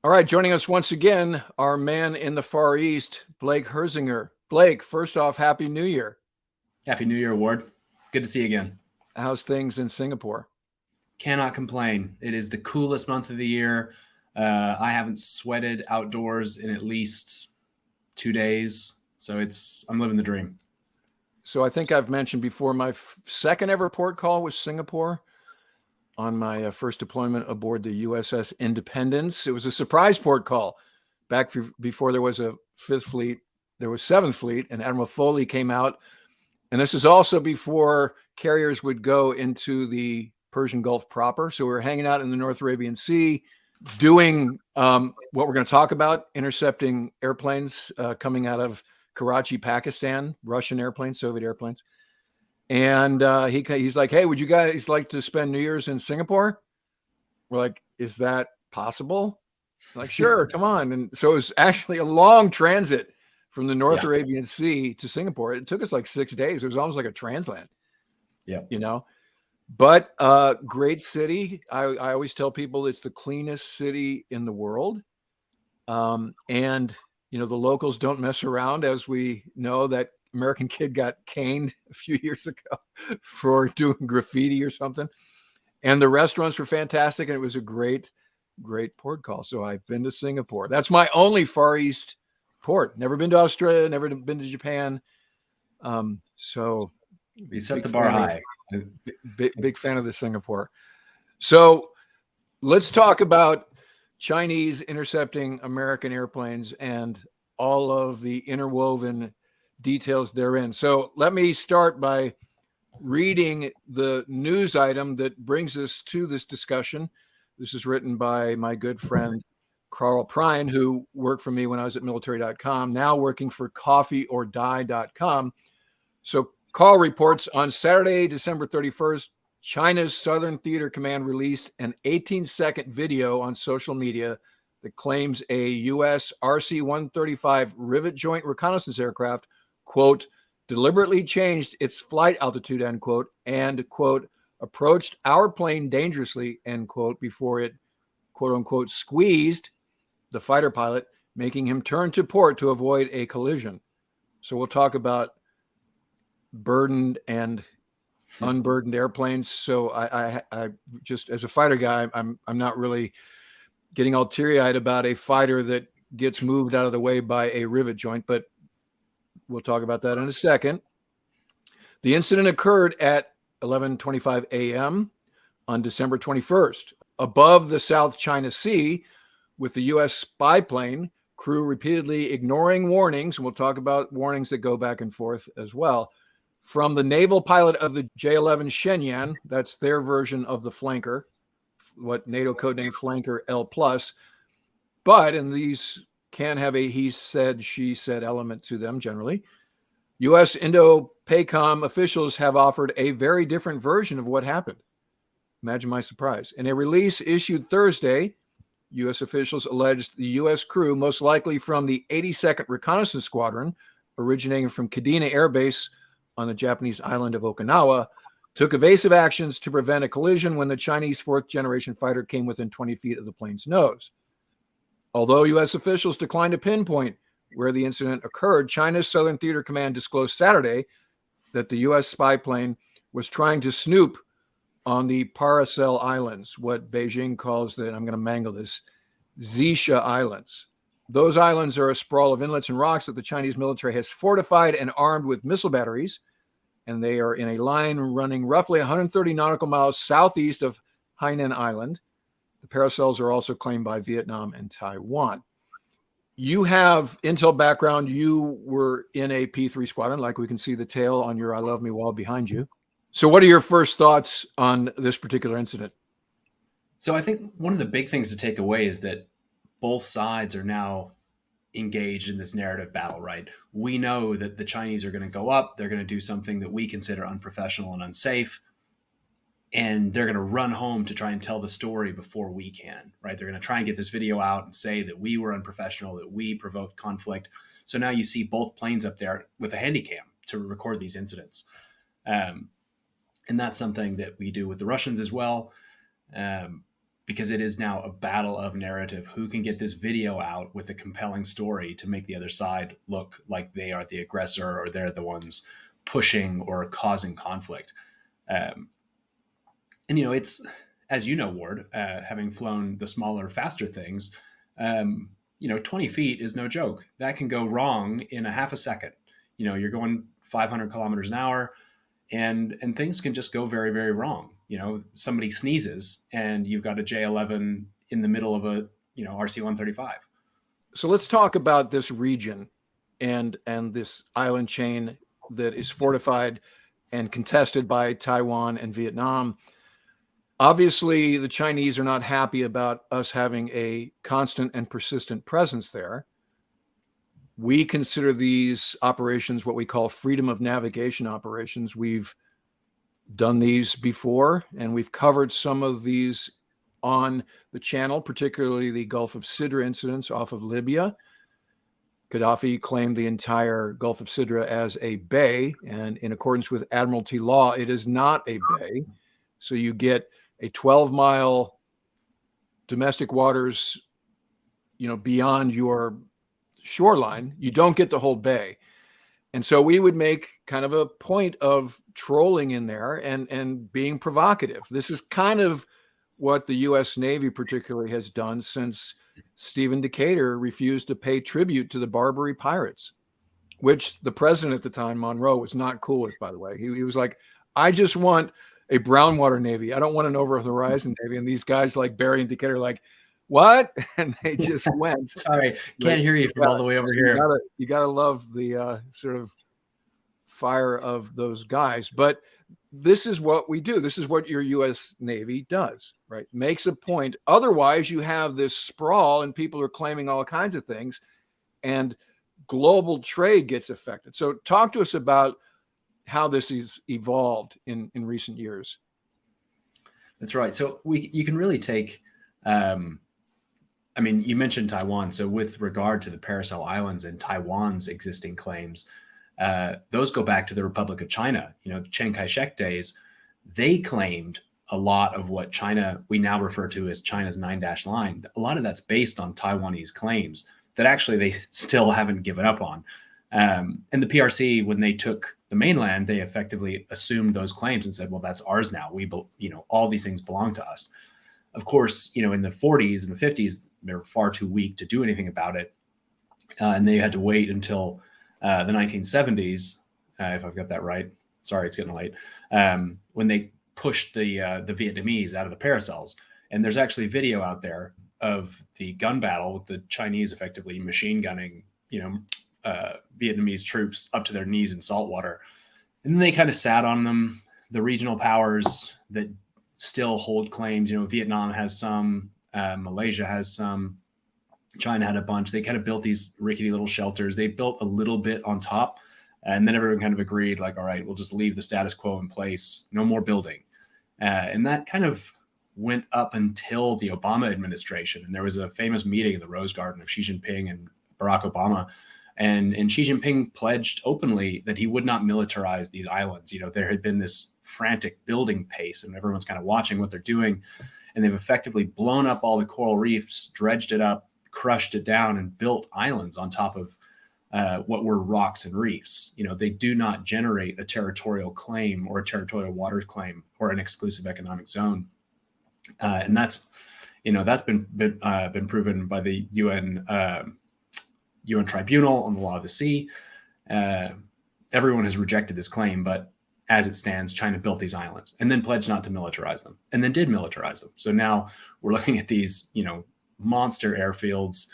All right, joining us once again, our man in the Far East, Blake Herzinger. Blake, first off, Happy New Year. Happy New Year, Ward. Good to see you again. How's things in Singapore? Cannot complain. It is the coolest month of the year. I haven't sweated outdoors in at least 2 days, so I'm living the dream. So I think I've mentioned before my second ever port call was Singapore on my first deployment aboard the USS Independence. It was a surprise port call. Back before there was a Fifth Fleet, there was Seventh Fleet, and Admiral Foley came out. And this is also before carriers would go into the Persian Gulf proper. So we were hanging out in the North Arabian Sea, doing what we're going to talk about, intercepting airplanes coming out of Karachi, Pakistan, Russian airplanes, Soviet airplanes. And he's like, hey, would you guys like to spend New Year's in Singapore? We're like, is that possible? I'm like, sure, come on. And so it was actually a long transit from the North Arabian Sea to Singapore. It took us like 6 days. It was almost like a transland. Yeah. But great city. I always tell people it's the cleanest city in the world. And, the locals don't mess around, as we know that American kid got caned a few years ago for doing graffiti or something. And the restaurants were fantastic. And it was a great port call. So I've been to Singapore. That's my only Far East port. Never been to Australia, never been to Japan. So we set the bar high. Big fan of the Singapore. So let's talk about Chinese intercepting American airplanes and all of the interwoven details therein. So let me start by reading the news item that brings us to this discussion. This is written by my good friend Carroll, who worked for me when I was at military.com, now working for coffeeordie.com. So Carl reports on Saturday, December 31st, China's Southern Theater Command released an 18-second video on social media that claims a U.S. RC-135 rivet joint reconnaissance aircraft, quote, deliberately changed its flight altitude, end quote, and, quote, approached our plane dangerously, end quote, before it, quote unquote, squeezed the fighter pilot, making him turn to port to avoid a collision. So we'll talk about burdened and unburdened airplanes. So I just, as a fighter guy, I'm not really getting all teary-eyed about a fighter that gets moved out of the way by a rivet joint, but we'll talk about that in a second. The incident occurred at 11:25 a.m. on December 21st above the South China Sea, with the U.S. spy plane crew repeatedly ignoring warnings, and we'll talk about warnings that go back and forth as well, from the naval pilot of the J-11 Shenyang. That's their version of the flanker, what NATO codename Flanker L+. But, and these can have a he said, she said element to them generally, U.S. Indo-PACOM officials have offered a very different version of what happened. Imagine my surprise. In a release issued Thursday, U.S. officials alleged the U.S. crew, most likely from the 82nd Reconnaissance Squadron, originating from Kadena Air Base on the Japanese island of Okinawa, took evasive actions to prevent a collision when the Chinese fourth-generation fighter came within 20 feet of the plane's nose. Although U.S. officials declined to pinpoint where the incident occurred, China's Southern Theater Command disclosed Saturday that the U.S. spy plane was trying to snoop on the Paracel Islands, what Beijing calls I'm going to mangle this, Xisha Islands. Those islands are a sprawl of inlets and rocks that the Chinese military has fortified and armed with missile batteries, and they are in a line running roughly 130 nautical miles southeast of Hainan Island. The Paracels are also claimed by Vietnam and Taiwan. You have intel background. You were in a P-3 squadron, like we can see the tail on your I Love Me wall behind you. So what are your first thoughts on this particular incident? So I think one of the big things to take away is that both sides are now engaged in this narrative battle, right? We know that the Chinese are going to go up. They're going to do something that we consider unprofessional and unsafe. And they're going to run home to try and tell the story before we can, right? They're going to try and get this video out and say that we were unprofessional, that we provoked conflict. So now you see both planes up there with a handycam to record these incidents. And that's something that we do with the Russians as well, because it is now a battle of narrative. Who can get this video out with a compelling story to make the other side look like they are the aggressor or they're the ones pushing or causing conflict? And, it's, as you know, Ward, having flown the smaller, faster things, 20 feet is no joke. That can go wrong in a half a second. You're going 500 kilometers an hour, and things can just go very, very wrong. Somebody sneezes and you've got a J-11 in the middle of a, RC-135. So let's talk about this region and this island chain that is fortified and contested by Taiwan and Vietnam. Obviously, the Chinese are not happy about us having a constant and persistent presence there. We consider these operations what we call freedom of navigation operations. We've done these before, and we've covered some of these on the channel, particularly the Gulf of Sidra incidents off of Libya. Gaddafi claimed the entire Gulf of Sidra as a bay, and in accordance with Admiralty law, it is not a bay. So you get a 12-mile domestic waters, beyond your shoreline. You don't get the whole bay. And so we would make kind of a point of trolling in there and being provocative. This is kind of what the U.S. Navy particularly has done since Stephen Decatur refused to pay tribute to the Barbary pirates, which the president at the time, Monroe, was not cool with, by the way. He was like, I just want a brown water Navy. I don't want an over-the-horizon Navy. And these guys like Barry and Decatur are like, what? And they just went. Sorry, can't hear you from all the way over here. You gotta love the sort of fire of those guys. But this is what we do. This is what your U.S. Navy does, right? Makes a point. Otherwise, you have this sprawl and people are claiming all kinds of things, and global trade gets affected. So talk to us about how this has evolved in recent years. That's right. So you can really take, you mentioned Taiwan. So with regard to the Paracel Islands and Taiwan's existing claims, those go back to the Republic of China. The Chiang Kai-shek days, they claimed a lot of what we now refer to as China's 9-dash line. A lot of that's based on Taiwanese claims that actually they still haven't given up on. And the PRC, when they took the mainland, they effectively assumed those claims and said, well, that's ours now. All these things belong to us. Of course, in the 40s and the 50s, they were far too weak to do anything about it. And they had to wait until the 1970s, if I've got that right. Sorry, it's getting late. When they pushed the Vietnamese out of the Paracels. And there's actually video out there of the gun battle with the Chinese effectively machine gunning, Vietnamese troops up to their knees in salt water. And then they kind of sat on them. The regional powers that still hold claims, Vietnam has some, Malaysia has some, China had a bunch. They kind of built these rickety little shelters. They built a little bit on top, and then everyone kind of agreed, like, all right, we'll just leave the status quo in place. No more building. And that kind of went up until the Obama administration. And there was a famous meeting in the Rose Garden of Xi Jinping and Barack Obama. And Xi Jinping pledged openly that he would not militarize these islands. There had been this frantic building pace, and everyone's kind of watching what they're doing. And they've effectively blown up all the coral reefs, dredged it up, crushed it down, and built islands on top of what were rocks and reefs. They do not generate a territorial claim or a territorial waters claim or an exclusive economic zone. And that's been proven by the UN Tribunal on the Law of the Sea. Everyone has rejected this claim, but as it stands, China built these islands and then pledged not to militarize them, and then did militarize them. So now we're looking at these, monster airfields,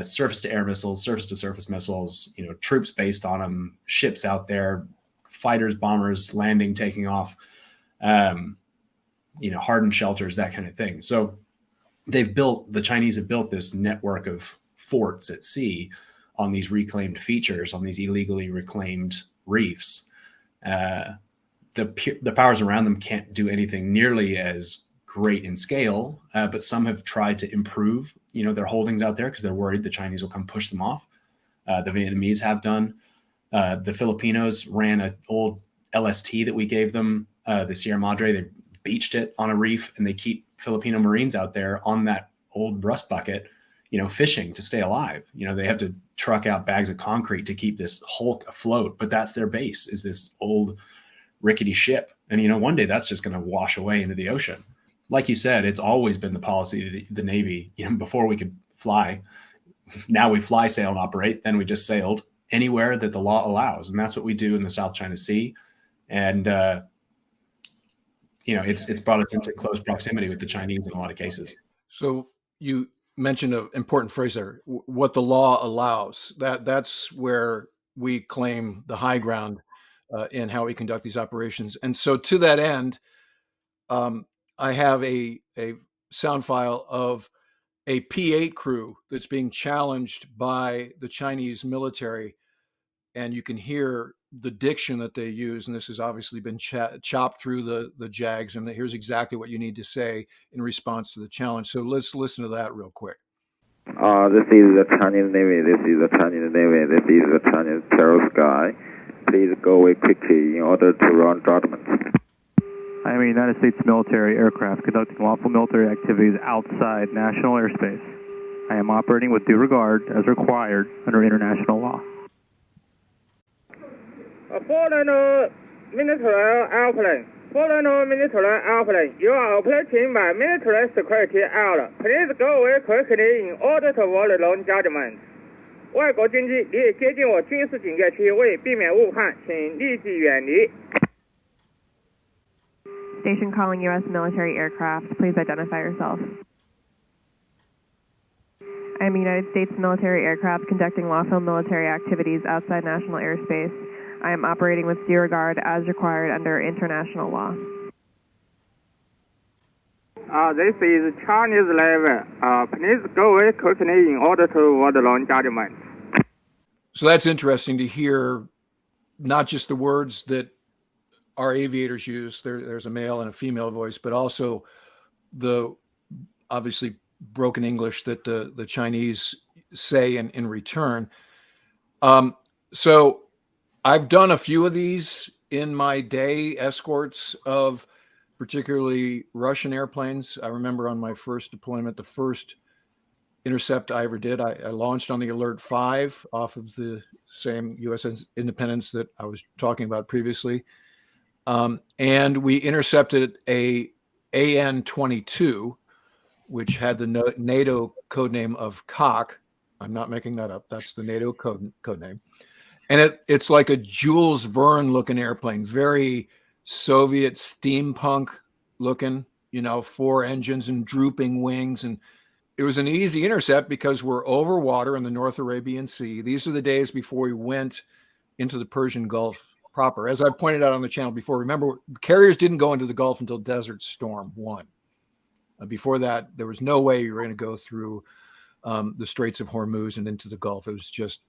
surface-to-air missiles, surface-to-surface missiles, troops based on them, ships out there, fighters, bombers landing, taking off, hardened shelters, that kind of thing. So the Chinese have built this network of forts at sea on these reclaimed features, on these illegally reclaimed reefs. The powers around them can't do anything nearly as great in scale, but some have tried to improve, their holdings out there because they're worried the Chinese will come push them off. The Vietnamese have done. The Filipinos ran an old LST that we gave them, the Sierra Madre. They beached it on a reef, and they keep Filipino Marines out there on that old rust bucket, fishing to stay alive. They have to truck out bags of concrete to keep this hulk afloat, but that's their base, is this old rickety ship. And, one day that's just going to wash away into the ocean. Like you said, it's always been the policy of the Navy, before we could fly. Now we fly, sail, and operate. Then we just sailed anywhere that the law allows. And that's what we do in the South China Sea. And, it's brought us into close proximity with the Chinese in a lot of cases. So you mentioned an important phrase there, what the law allows. That's where we claim the high ground in how we conduct these operations. And so to that end, I have a sound file of a P-8 crew that's being challenged by the Chinese military, and you can hear the diction that they use. And this has obviously been chopped through the JAGs, and here's exactly what you need to say in response to the challenge. So let's listen to that real quick. This is the Chinese Navy. This is the Chinese Navy. This is the Chinese terror sky. Please go away quickly in order to run judgment. I am a United States military aircraft conducting lawful military activities outside national airspace. I am operating with due regard as required under international law. Foreign military airplane. Foreign military airplane. You are operating by military security order. Please go away quickly in order to avoid long judgment. 外国军机离接近我军事警戒区，为避免误判，请立即远离。 Station calling U.S. military aircraft. Please identify yourself. I am a United States military aircraft conducting lawful military activities outside national airspace. I am operating with due regard as required under international law. This is Chinese Navy. Please go away quickly in order to avoid long judgment. So that's interesting to hear, not just the words that our aviators use. There's a male and a female voice, but also the obviously broken English that the Chinese say in return. So I've done a few of these in my day, escorts of particularly Russian airplanes. I remember on my first deployment, the first intercept I ever did, I launched on the Alert 5 off of the same USS Independence that I was talking about previously. And we intercepted a AN-22, which had the NATO codename of Cock. I'm not making that up. That's the NATO codename. And it's like a Jules Verne looking airplane, very Soviet steampunk looking, 4 engines and drooping wings. And it was an easy intercept because we're over water in the North Arabian Sea. These are the days before we went into the Persian Gulf proper. As I pointed out on the channel before, remember, carriers didn't go into the Gulf until Desert Storm 1. Before that, there was no way you were going to go through the Straits of Hormuz and into the Gulf. It was just,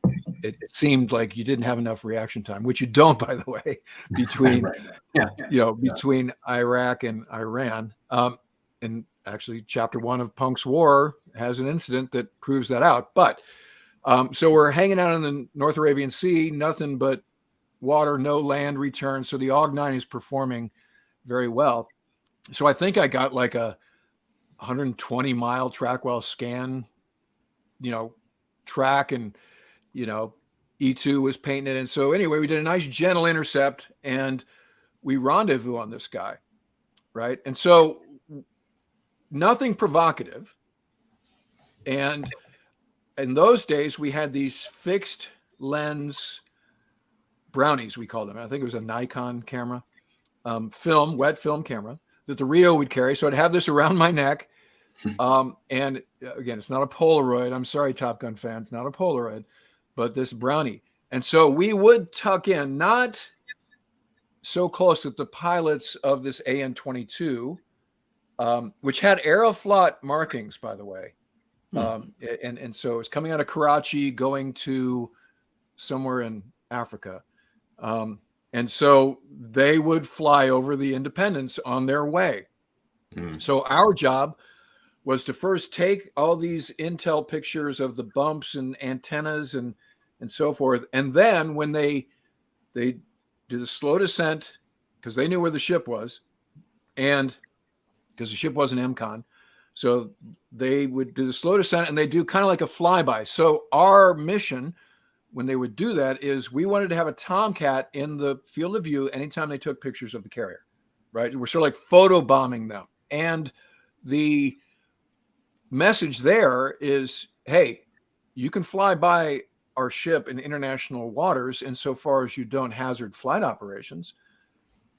it seemed like you didn't have enough reaction time, which you don't, by the way, between, between Iraq and Iran. And actually, Chapter 1 of Punk's War has an incident that proves that out. But so we're hanging out in the North Arabian Sea, nothing but water, no land return. So the AUG-9 is performing very well. So I think I got like a 120-mile track while scan, track, and, E2 was painting it. And so anyway, we did a nice gentle intercept and we rendezvous on this guy, right? And so nothing provocative. And in those days, we had these fixed lens brownies, we called them. I think it was a Nikon camera, wet film camera that the Rio would carry. So I'd have this around my neck. And again, it's not a Polaroid. I'm sorry, Top Gun fans, not a Polaroid, but this brownie. And so we would tuck in, not so close that the pilots of this AN-22, which had Aeroflot markings, by the way. And so it's coming out of Karachi, going to somewhere in Africa. And so they would fly over the Independence on their way. So our job was to first take all these intel pictures of the bumps and antennas and so forth. And then when they did a slow descent, because they knew where the ship was, and because the ship wasn't MCON. So they would do the slow descent, and they do kind of like a flyby. So our mission, when they would do that, is we wanted to have a Tomcat in the field of view anytime they took pictures of the carrier, right? We're sort of like photo bombing them. And the message there is, hey, you can fly by our ship in international waters insofar as you don't hazard flight operations.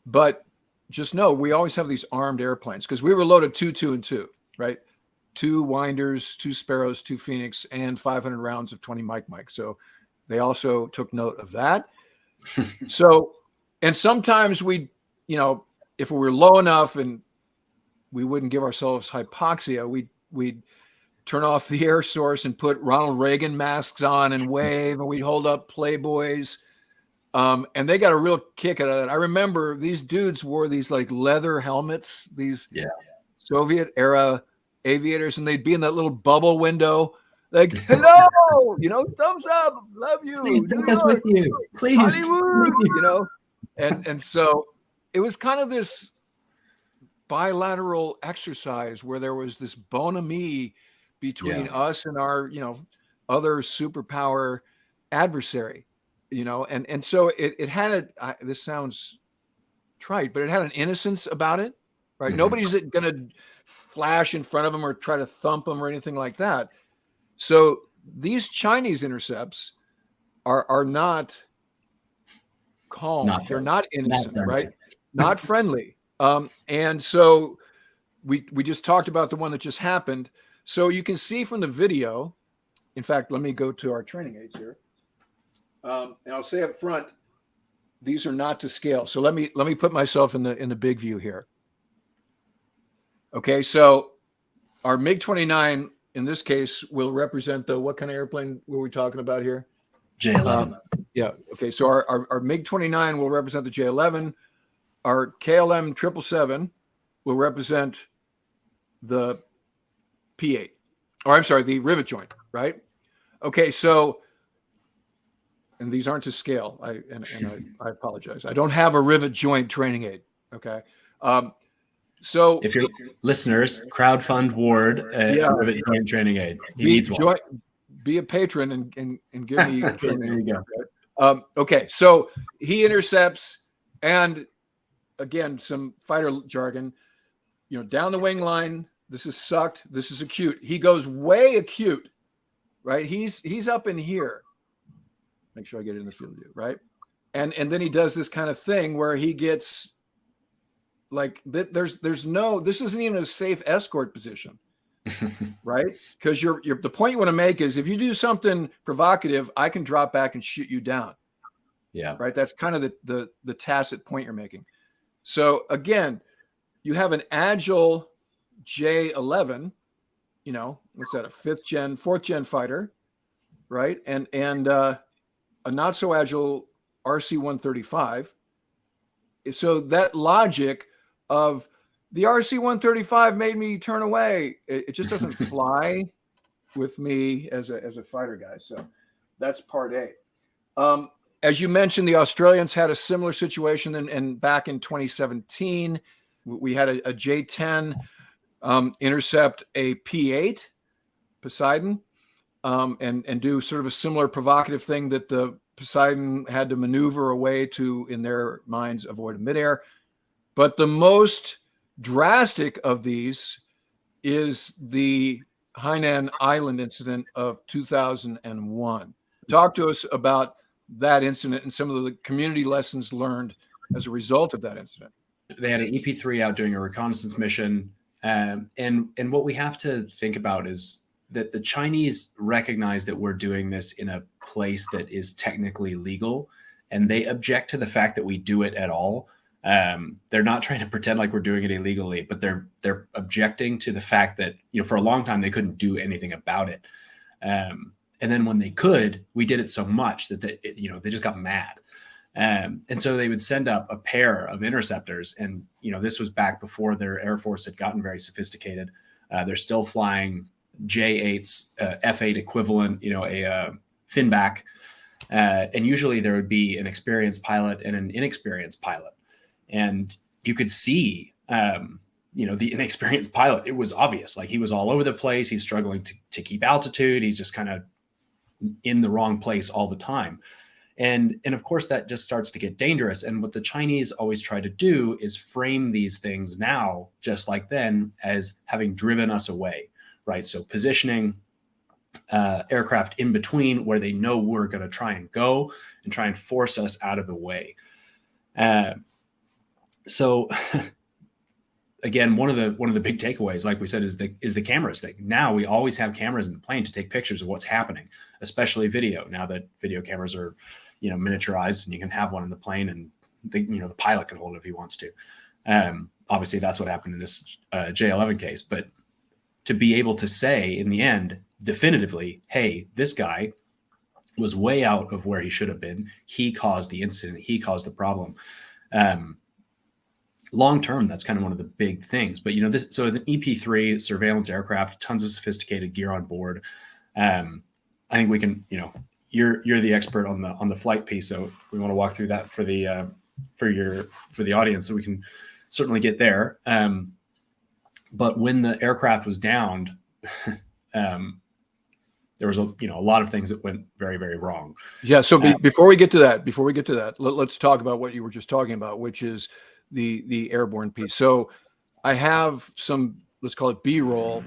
But just know we always have these armed airplanes, because we were loaded 2, 2, and 2, right? 2 Winders, 2 Sparrows, 2 Phoenix, and 500 rounds of 20 Mike. So they also took note of that. So, and sometimes we, if we were low enough and we wouldn't give ourselves hypoxia, we'd turn off the air source and put Ronald Reagan masks on and wave, and we'd hold up Playboys. And they got a real kick out of it. I remember these dudes wore these like leather helmets, these Soviet era aviators, and they'd be in that little bubble window, like, hello, thumbs up, love you. Please take us with you. Please. Hollywood, and so it was kind of this bilateral exercise where there was this bonhomie between us and our, other superpower adversary, and so it had this sounds trite, but it had an innocence about it, right? Mm-hmm. Nobody's going to flash in front of them or try to thump them or anything like that. So these Chinese intercepts are not calm. They're not innocent, right? Not friendly. And so we just talked about the one that just happened. So you can see from the video, in fact, let me go to our training aids here. And I'll say up front, these are not to scale. So let me put myself in the big view here. Okay, so our MiG-29 in this case will represent what kind of airplane were we talking about here? J-11. Yeah. Okay. So our MiG-29 will represent the J-11. Our KLM 777 will represent the P-8. Or I'm sorry, the rivet joint, right? Okay. So, and these aren't to scale. I apologize. I don't have a rivet joint training aid. Okay. So if your listeners crowdfund Ward a rivet joint training aid, he needs one. Be a patron and give me training. There you go. Okay, so he intercepts, and again, some fighter jargon. Down the wing line. This is sucked. This is acute. He goes way acute, right? He's up in here. Make sure I get it in the field view, right? And then he does this kind of thing where he gets like there's no. This isn't even a safe escort position. Right? Because the point you want to make is if you do something provocative, I can drop back and shoot you down. Yeah. Right. That's kind of the tacit point you're making. So again, you have an agile J-11, what's that? A 4th gen fighter, right? And a not so agile RC-135. So that logic of the RC-135 made me turn away. It just doesn't fly with me as a fighter guy. So that's part A. As you mentioned, the Australians had a similar situation, and back in 2017, we had a J-10 intercept a P-8 Poseidon and do sort of a similar provocative thing that the Poseidon had to maneuver away to, in their minds, avoid midair. But the most drastic of these is the Hainan Island incident of 2001. Talk to us about that incident and some of the community lessons learned as a result of that incident. They had an EP-3 out doing a reconnaissance mission. And what we have to think about is that the Chinese recognize that we're doing this in a place that is technically legal, and they object to the fact that we do it at all. They're not trying to pretend like we're doing it illegally, but they're objecting to the fact that, for a long time they couldn't do anything about it. And then when they could, we did it so much that they just got mad. And so they would send up a pair of interceptors. And, this was back before their Air Force had gotten very sophisticated. They're still flying J-8s, F-8 equivalent, a finback. And usually there would be an experienced pilot and an inexperienced pilot. And you could see the inexperienced pilot, it was obvious. Like he was all over the place. He's struggling to keep altitude. He's just kind of in the wrong place all the time. And of course, that just starts to get dangerous. And what the Chinese always try to do is frame these things now, just like then, as having driven us away, right? So positioning aircraft in between where they know we're going to try and go and try and force us out of the way. So again, one of the big takeaways, like we said, is the cameras thing. Now we always have cameras in the plane to take pictures of what's happening, especially video. Now that video cameras are, miniaturized, and you can have one in the plane, and the pilot can hold it if he wants to. Obviously, that's what happened in this J11 case. But to be able to say in the end, definitively, hey, this guy was way out of where he should have been. He caused the incident. He caused the problem. Long term, that's kind of one of the big things. But so the EP3 surveillance aircraft, tons of sophisticated gear on board. I think we can, you're the expert on the flight piece, so we want to walk through that for the audience, so we can certainly get there. But when the aircraft was downed, there was a lot of things that went very, very wrong. Yeah. So before we get to that, let's talk about what you were just talking about, which is the airborne piece. So I have some, let's call it B-roll.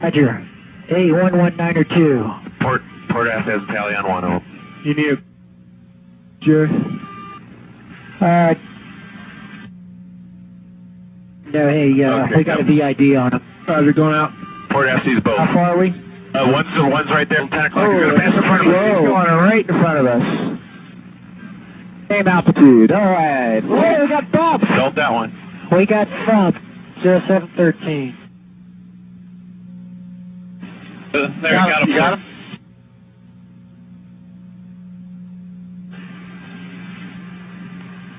Roger. A119 or 2. Port F has tally on 10. You need a... Sure. No, hey, Okay, we got a VID on him. They're going out. Port F sees both. How far are we? One's right there. 10 o'clock. You're going to pass in front of us. He's going right in front of us. Same altitude. All right. Whoa, we got bump. Felt that one. We got bump. 0713. There, got him. You got him?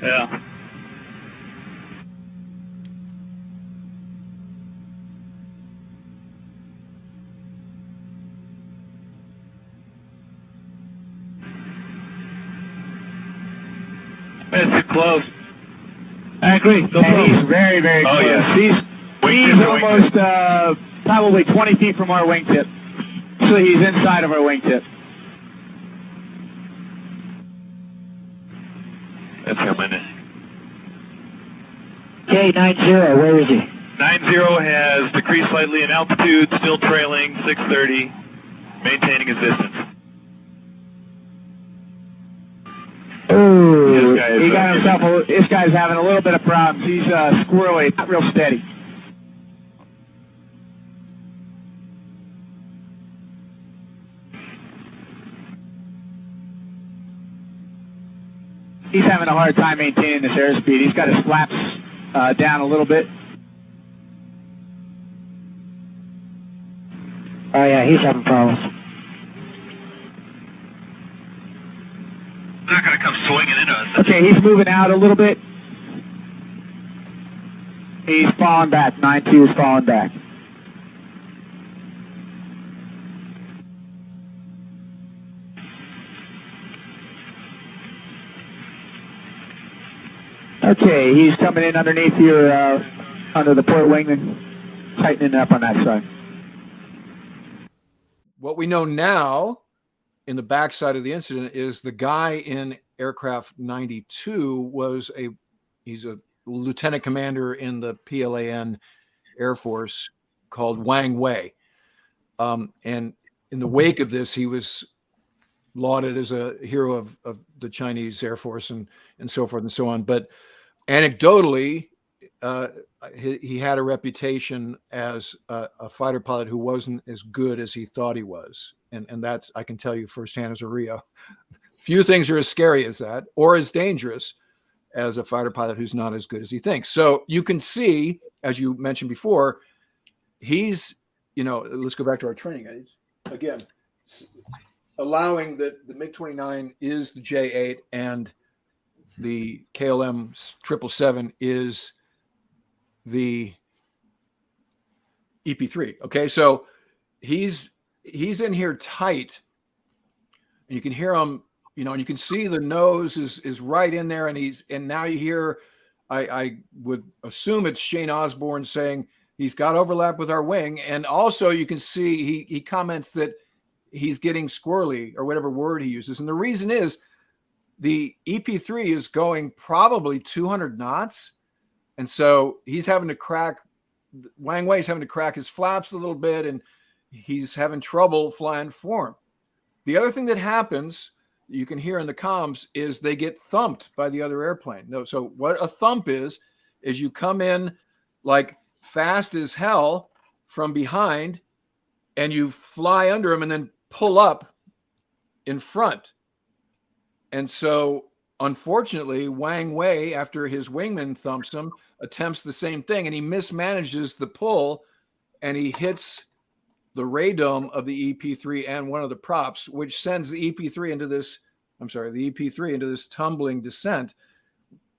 Yeah. It's too close. I agree. Go he's very, very close. Yeah. He's almost probably 20 feet from our wingtip. So he's inside of our wingtip. That's him in it. K90, where is he? 90 has decreased slightly in altitude, still trailing 630, maintaining his distance. Ooh, he got himself this guy's having a little bit of problems. He's squirrely, not real steady. He's having a hard time maintaining this airspeed. He's got his flaps down a little bit. Oh yeah, he's having problems. They're not going to come swinging into us. Okay, he's moving out a little bit. He's falling back. 92 is falling back. Okay, he's coming in underneath your, under the port wing and tightening up on that side. What we know now in the backside of the incident is the guy in aircraft 92 he's a lieutenant commander in the PLAN Air Force called Wang Wei. And in the wake of this, he was lauded as a hero of the Chinese Air Force and so forth and so on. But anecdotally, he had a reputation as a fighter pilot who wasn't as good as he thought he was. And that's, I can tell you firsthand as a Rio. Few things are as scary as that or as dangerous as a fighter pilot who's not as good as he thinks. So you can see, as you mentioned before, he's, let's go back to our training aids. Again, allowing that the MiG-29 is the J-8 and the KLM 777 is the EP3. Okay, so he's in here tight, and you can hear him, and you can see the nose is right in there, and now you hear I would assume it's Shane Osborne saying he's got overlap with our wing. And also you can see he comments that he's getting squirrely, or whatever word he uses. And the reason is the EP3 is going probably 200 knots. And so he's having to crack, Wang Wei's having to crack his flaps a little bit, and he's having trouble flying form. The other thing that happens, you can hear in the comms, is they get thumped by the other airplane. No, so what a thump is you come in like fast as hell from behind, and you fly under them and then pull up in front. And so unfortunately, Wang Wei, after his wingman thumps him, attempts the same thing, and he mismanages the pull, and he hits the radome of the EP3 and one of the props, which sends the EP3 into this tumbling descent.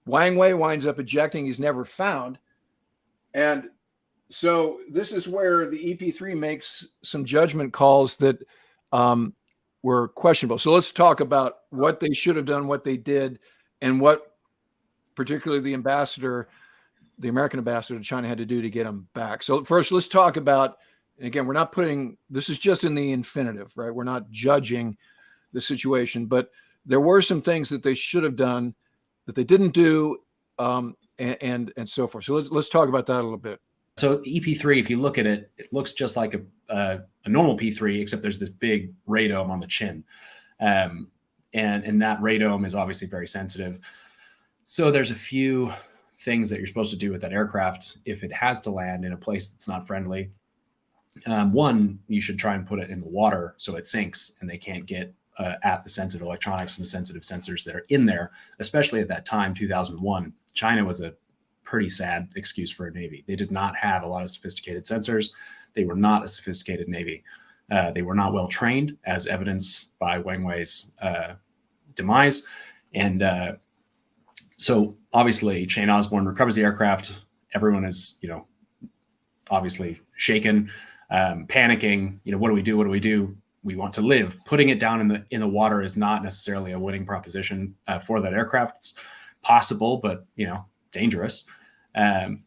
Wang Wei winds up ejecting. He's never found. And so this is where the EP3 makes some judgment calls that were questionable. So let's talk about what they should have done, what they did, and what particularly the American ambassador to China had to do to get him back. So first, let's talk about, and again, we're not putting, this is just in the infinitive, right? We're not judging the situation, but there were some things that they should have done that they didn't do, and so forth. So let's talk about that a little bit. So EP3, if you look at it, it looks just like a normal P3, except there's this big radome on the chin. And that radome is obviously very sensitive. So there's a few things that you're supposed to do with that aircraft if it has to land in a place that's not friendly. One, you should try and put it in the water so it sinks and they can't get at the sensitive electronics and the sensitive sensors that are in there, especially at that time, 2001. China was a pretty sad excuse for a Navy. They did not have a lot of sophisticated sensors. They were not a sophisticated Navy. They were not well trained, as evidenced by Wang Wei's demise. And so obviously Shane Osborne recovers the aircraft. Everyone is, obviously shaken, panicking. What do we do? What do we do? We want to live. Putting it down in the water is not necessarily a winning proposition for that aircraft. It's possible, but dangerous. And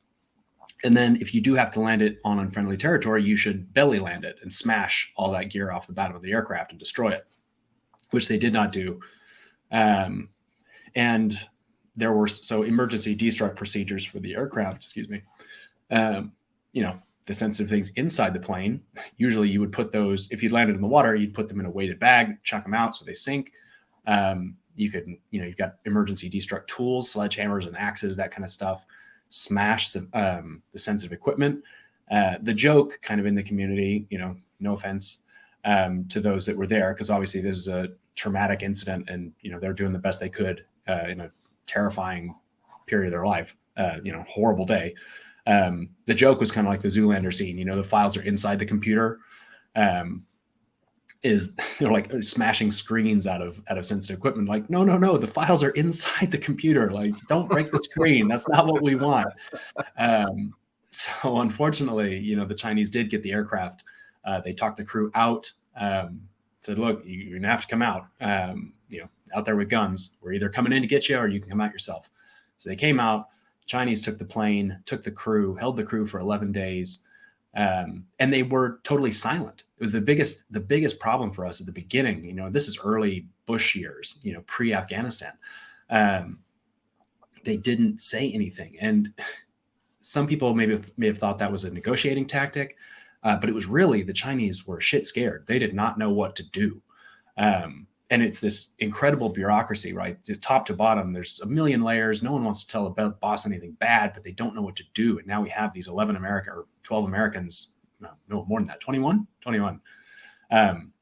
then if you do have to land it on unfriendly territory, you should belly land it and smash all that gear off the bottom of the aircraft and destroy it, which they did not do. And there were emergency destruct procedures for the aircraft, the sensitive things inside the plane. Usually you would put those, if you landed in the water, you'd put them in a weighted bag, chuck them out so they sink. You could, you've got emergency destruct tools, sledgehammers and axes, that kind of stuff, smash the sensitive equipment. The joke kind of in the community, no offense to those that were there, because obviously this is a traumatic incident and, they're doing the best they could in a terrifying period of their life, horrible day. The joke was kind of like the Zoolander scene, the files are inside the computer. They're like smashing screens out of sensitive equipment. Like, no, the files are inside the computer. Like, don't break the screen. That's not what we want. So unfortunately, the Chinese did get the aircraft. They talked the crew out, said, look, you're gonna have to come out, out there with guns. We're either coming in to get you or you can come out yourself. So they came out. Chinese took the plane, took the crew, held the crew for 11 days. And they were totally silent. It was the biggest problem for us at the beginning. This is early Bush years, pre-Afghanistan. They didn't say anything. And some people may have thought that was a negotiating tactic, but it was really the Chinese were shit scared. They did not know what to do. And it's this incredible bureaucracy, right? Top to bottom, there's a million layers. No one wants to tell a boss anything bad, but they don't know what to do. And now we have these 12 Americans, no, more than that, 21. I'm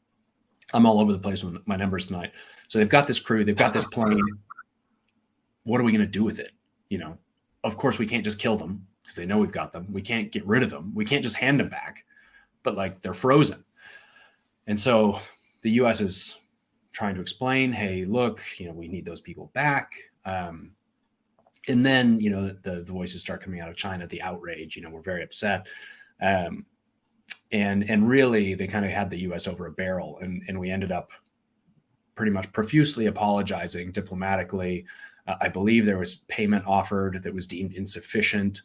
all over the place with my numbers tonight. So they've got this crew, they've got this plane. What are we going to do with it? Of course we can't just kill them because they know we've got them. We can't get rid of them. We can't just hand them back, but they're frozen. And so the U.S. is trying to explain, hey, look, we need those people back. And then, the voices start coming out of China, the outrage, we're very upset. And really they kind of had the U.S. over a barrel, and we ended up pretty much profusely apologizing diplomatically, I believe there was payment offered that was deemed insufficient.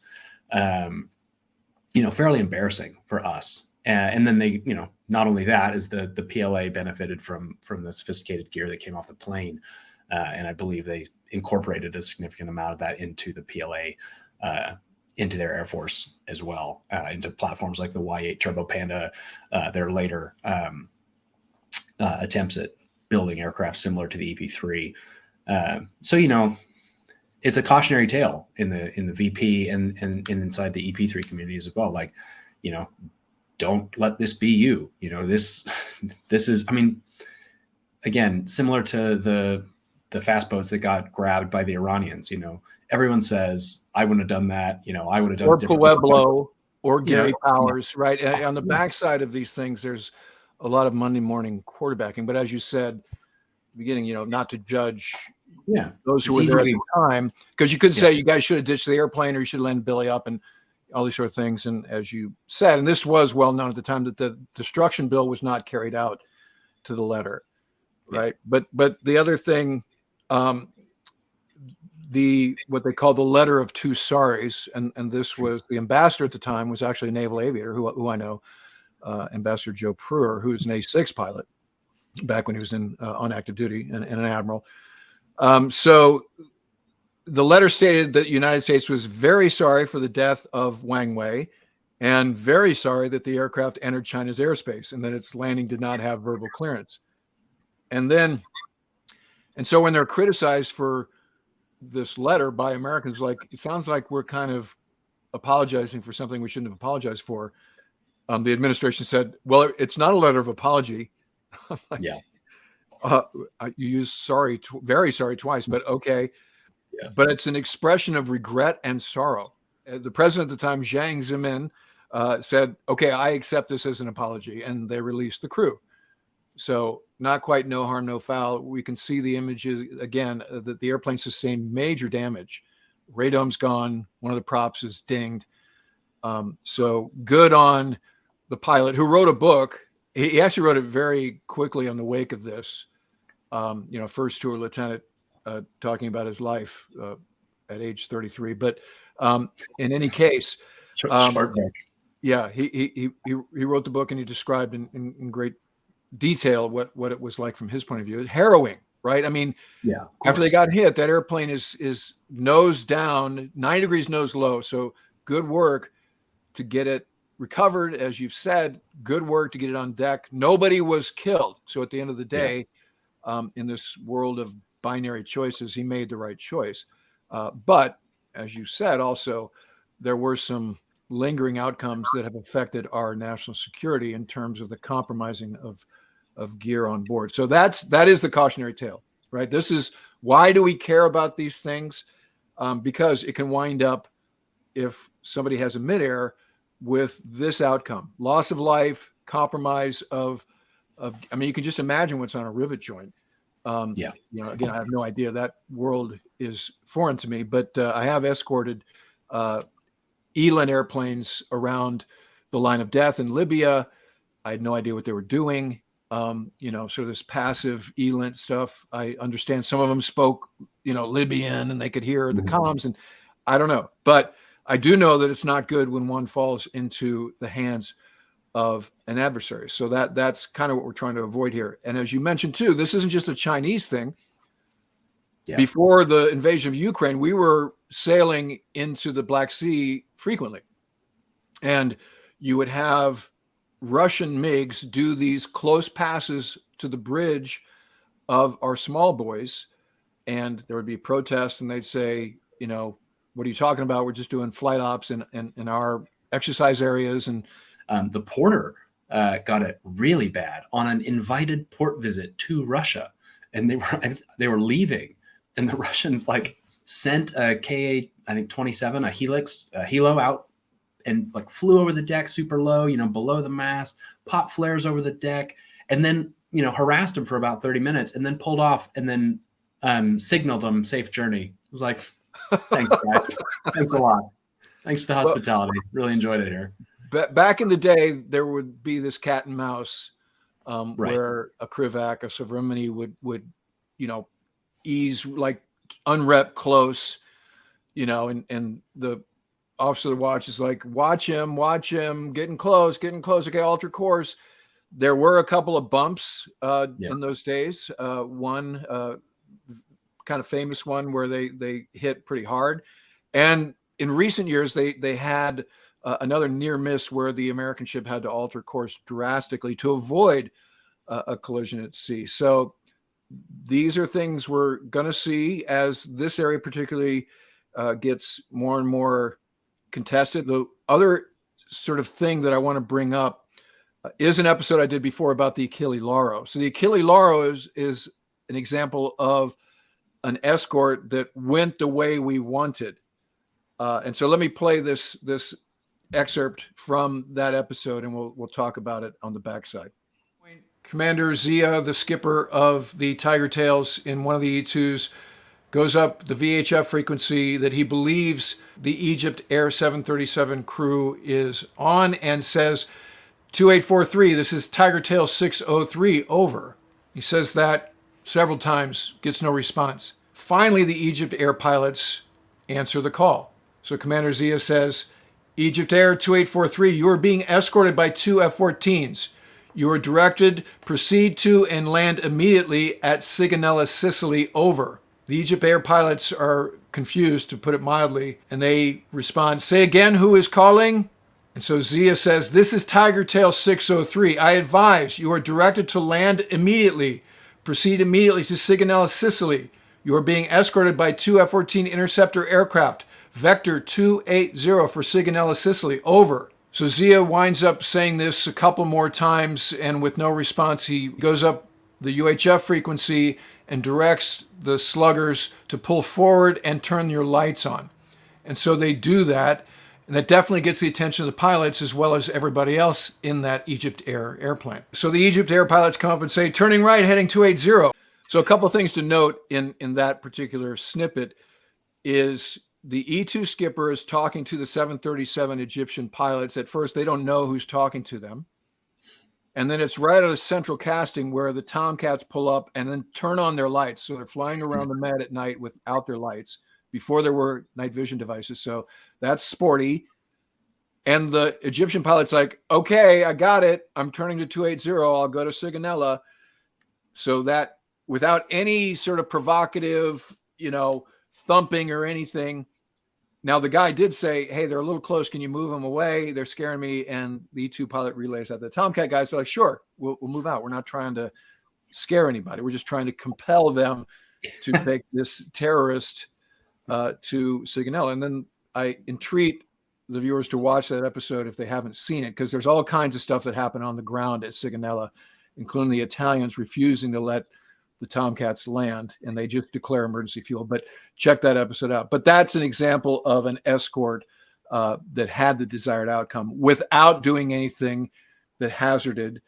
Fairly embarrassing for us. And then they, not only that is the PLA benefited from the sophisticated gear that came off the plane. And I believe they incorporated a significant amount of that into the PLA, into their Air Force as well, into platforms like the Y-8 Turbo Panda, their later attempts at building aircraft similar to the EP-3. So, it's a cautionary tale in the VP and inside the EP-3 communities as well. Like, don't let this be you. This is, I mean, again, similar to the fast boats that got grabbed by the Iranians. Everyone says, I wouldn't have done that. I would have done or it differently. Pueblo or Gary Powers, right? On the backside of these things, there's a lot of Monday morning quarterbacking. But as you said, beginning, not to judge those who were there at the time, because you could say you guys should have ditched the airplane or you should have landed Billy up and all these sort of things. And as you said, and this was well known at the time, that the destruction bill was not carried out to the letter, right? But the other thing, what they call the letter of two sorries, and this was the ambassador at the time was actually a naval aviator who I know, Ambassador Joe Pruer, who was an A6 pilot back when he was on active duty and an admiral. So the letter stated that the United States was very sorry for the death of Wang Wei and very sorry that the aircraft entered China's airspace and that its landing did not have verbal clearance. And so when they're criticized for this letter by Americans, like, it sounds like we're kind of apologizing for something we shouldn't have apologized for. The administration said, well, it's not a letter of apology. Like, you use sorry, very sorry twice, but okay. Yeah. But it's an expression of regret and sorrow. The president at the time, Jiang Zemin, said, okay, I accept this as an apology. And they released the crew. So not quite no harm, no foul. We can see the images again, that the airplane sustained major damage. Radom's gone. One of the props is dinged. So good on the pilot who wrote a book. He actually wrote it very quickly on the wake of this. First tour lieutenant, talking about his life at age 33. But in any case, he wrote the book and he described in great detail what it was like from his point of view. It's harrowing, right? I mean, after they got hit, that airplane is nose down, 9 degrees nose low. So good work to get it recovered, as you've said. Good work to get it on deck. Nobody was killed. So at the end of the day, in this world of binary choices, he made the right choice. But as you said, also, there were some lingering outcomes that have affected our national security in terms of the compromising of gear on board. So that is the cautionary tale, right? This is why do we care about these things? Because it can wind up, if somebody has a midair, with this outcome: loss of life, compromise of. I mean, you can just imagine what's on a rivet joint. Again, I have no idea. That world is foreign to me, but I have escorted ELIN airplanes around the line of death in Libya. I had no idea what they were doing. Sort of this passive ELIN stuff. I understand some of them spoke, Libyan, and they could hear the comms, and I don't know. But I do know that it's not good when one falls into the hands of an adversary. So that's kind of what we're trying to avoid here. And as you mentioned too, this isn't just a Chinese thing. Yeah. Before the invasion of Ukraine, we were sailing into the Black Sea frequently. And you would have Russian MiGs do these close passes to the bridge of our small boys. And there would be protests, and they'd say, what are you talking about? We're just doing flight ops in our exercise areas. And the porter got it really bad on an invited port visit to Russia, and they were leaving, and the Russians sent a Ka-27, a Helix, a Hilo out, and flew over the deck super low, below the mast, pop flares over the deck, and then harassed them for about 30 minutes, and then pulled off, and then signaled them safe journey. It was like, thanks, guys. Thanks a lot. Thanks for the hospitality. Really enjoyed it here. Back in the day, there would be this cat and mouse where a Krivak, a Sovrimany would ease unrep close, and the officer of the watch is like, watch him, getting close. Okay, alter course. There were a couple of bumps in those days. One kind of famous one where they hit pretty hard. And in recent years, they had another near miss where the American ship had to alter course drastically to avoid a collision at sea. So these are things we're going to see as this area particularly gets more and more contested. The other sort of thing that I want to bring up is an episode I did before about the Achille Lauro. So the Achille Lauro is an example of an escort that went the way we wanted. And so let me play this excerpt from that episode, and we'll talk about it on the backside. Commander Zia, the skipper of the Tiger Tails in one of the E2s, goes up the VHF frequency that he believes the Egypt Air 737 crew is on and says, 2843, this is Tiger Tail 603, over. He says that several times, gets no response. Finally, the Egypt Air pilots answer the call. So Commander Zia says, Egypt Air 2843, you are being escorted by two F-14s. You are directed, proceed to and land immediately at Sigonella, Sicily, over. The Egypt Air pilots are confused, to put it mildly, and they respond, say again, who is calling? And so Zia says, this is Tiger Tail 603. I advise you are directed to land immediately. Proceed immediately to Sigonella, Sicily. You are being escorted by two F-14 interceptor aircraft. Vector 280 for Sigonella, Sicily, over. So Zia winds up saying this a couple more times, and with no response, he goes up the UHF frequency and directs the sluggers to pull forward and turn your lights on. And so they do that, and that definitely gets the attention of the pilots as well as everybody else in that Egypt Air airplane. So the Egypt Air pilots come up and say, turning right, heading 280. So a couple of things to note in that particular snippet is the E2 skipper is talking to the 737 Egyptian pilots. At first, they don't know who's talking to them. And then it's right at a central casting where the Tomcats pull up and then turn on their lights. So they're flying around the Med at night without their lights before there were night vision devices. So that's sporty. And the Egyptian pilot's like, okay, I got it. I'm turning to 280. I'll go to Sigonella. So that without any sort of provocative, thumping or anything. Now, the guy did say, hey, they're a little close. Can you move them away? They're scaring me. And the E2 pilot relays that. The Tomcat guys are like, sure, we'll move out. We're not trying to scare anybody. We're just trying to compel them to take this terrorist to Sigonella. And then I entreat the viewers to watch that episode if they haven't seen it, because there's all kinds of stuff that happened on the ground at Sigonella, including the Italians refusing to let the Tomcats land, and they just declare emergency fuel. But check that episode out. But that's an example of an escort that had the desired outcome without doing anything that hazarded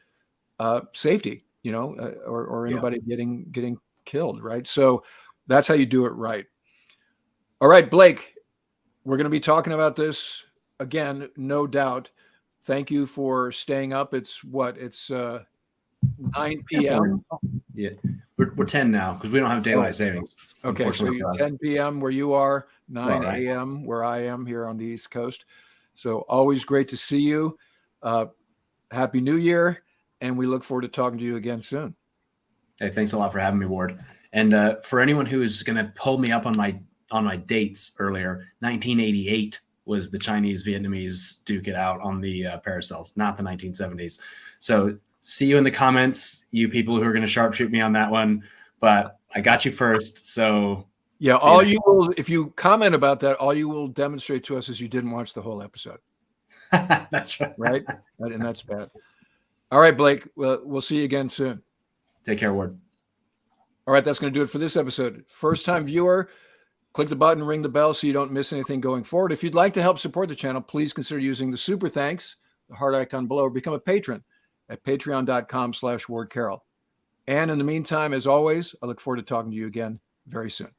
safety, or anybody getting killed, right? So that's how you do it right. All right, Blake, we're going to be talking about this again, no doubt. Thank you for staying up. It's 9 p.m. Yeah, we're 10 now because we don't have daylight savings. Okay, so you're 10 p.m. where you are, 9 a.m. where I am here on the East Coast. So always great to see you. Happy New Year, and we look forward to talking to you again soon. Hey, thanks a lot for having me, Ward. And for anyone who is going to pull me up on my dates earlier, 1988 was the Chinese Vietnamese duke it out on the Paracels, not the 1970s. So see you in the comments, you people who are going to sharpshoot me on that one. But I got you first. So yeah, all you will, if you comment about that, all you will demonstrate to us is you didn't watch the whole episode. That's right. Right? And that's bad. All right, Blake, we'll see you again soon. Take care, Ward. All right, that's going to do it for this episode. First time viewer, click the button, ring the bell so you don't miss anything going forward. If you'd like to help support the channel, please consider using the super thanks, the heart icon below, or become a patron at patreon.com/Ward Carroll. And in the meantime, as always, I look forward to talking to you again very soon.